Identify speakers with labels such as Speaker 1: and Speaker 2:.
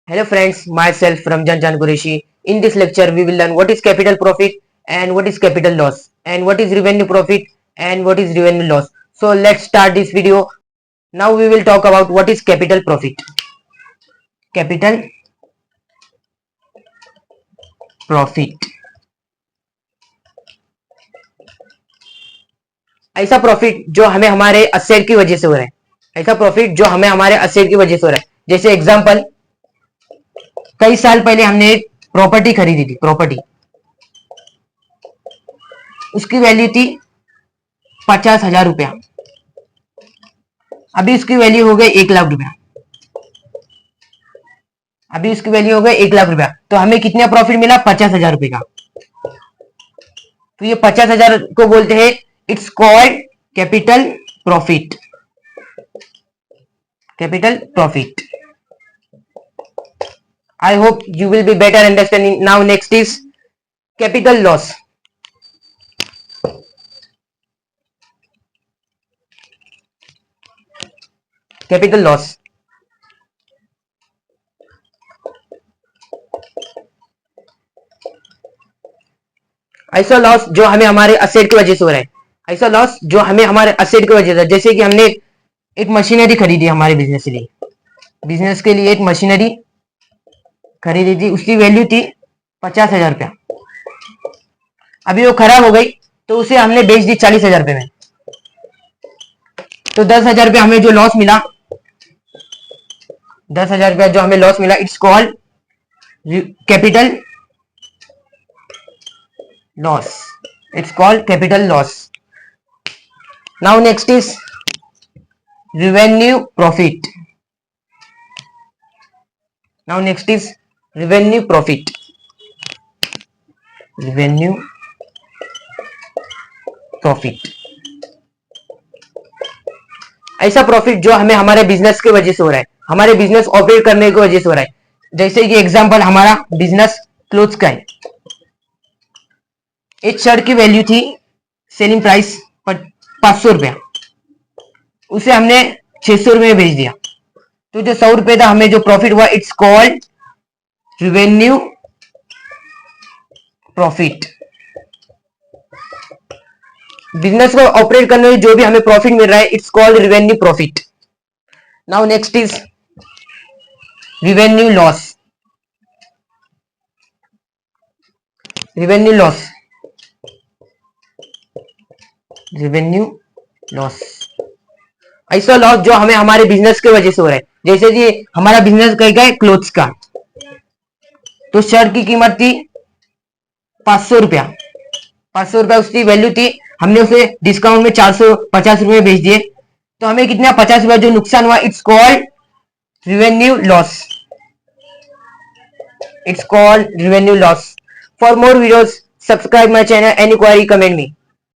Speaker 1: Hello friends, myself Ramjan Jan Qureshi. In this lecture, we will learn what is capital profit and what is capital loss and what is revenue profit and what is revenue loss. So let's start this video. Now we will talk about what is capital profit. Capital profit ऐसा profit जो हमें हमारे asset की वजह से हो रहा है, ऐसा प्रॉफिट जो हमें हमारे असेट की वजह से हो रहा है। जैसे एग्जांपल, कई साल पहले हमने एक प्रॉपर्टी खरीदी थी, प्रॉपर्टी उसकी वैल्यू थी 50,000 रुपया। अभी उसकी वैल्यू हो गई 1 लाख रुपया। अभी उसकी वैल्यू हो गई 1 लाख रुपया, तो हमें कितना प्रॉफिट मिला? 50,000 रुपए का। तो ये 50,000 को बोलते हैं, it's called capital profit. Capital profit. I hope you will be better understanding. Now next is capital loss. Capital loss ऐसा लॉस जो हमें हमारे असेट की वजह से हो रहा है, ऐसा लॉस जो हमें हमारे असेट की वजह से, जैसे कि हमने एक मशीनरी खरीदी हमारे बिजनेस के लिए, बिजनेस के लिए एक मशीनरी खरीदी थी, उसकी वैल्यू थी 50,000 रुपया। अभी वो खराब हो गई तो उसे हमने बेच दी 40,000 रुपये में। तो 10,000 रुपया हमें जो लॉस मिला, 10,000 रुपया जो हमें लॉस मिला, it's called capital loss. It's called capital loss. Now next is revenue profit. Now next is revenue profit. Revenue profit ऐसा प्रॉफिट जो हमें हमारे बिजनेस की वजह से हो रहा है, हमारे बिजनेस ऑपरेट करने की वजह से हो रहा है। जैसे कि एग्जांपल, हमारा बिजनेस क्लोथ्स का है। एक शर्ट की वैल्यू थी, सेलिंग प्राइस 500 रुपया, उसे हमने 600 रुपये में बेच दिया। तो जो 100 रुपये था, हमें जो प्रॉफिट हुआ, it's called revenue profit. Business को ऑपरेट करने में जो भी हमें प्रॉफिट मिल रहा है, it's called revenue profit. Now next is revenue loss. Revenue loss. Revenue loss ऐसा लॉस जो हमें हमारे बिजनेस की वजह से हो रहा है। जैसे कि हमारा बिजनेस कहीं है क्लोथ्स का, तो शर्ट की कीमत थी 500 रुपया। 500 रुपया उसकी वैल्यू थी, हमने उसे डिस्काउंट में 450 रुपये बेच दिए। तो हमें कितना 50 रुपया जो नुकसान हुआ, it's called revenue loss. It's called revenue loss. For more videos subscribe my channel and inquiry comment me.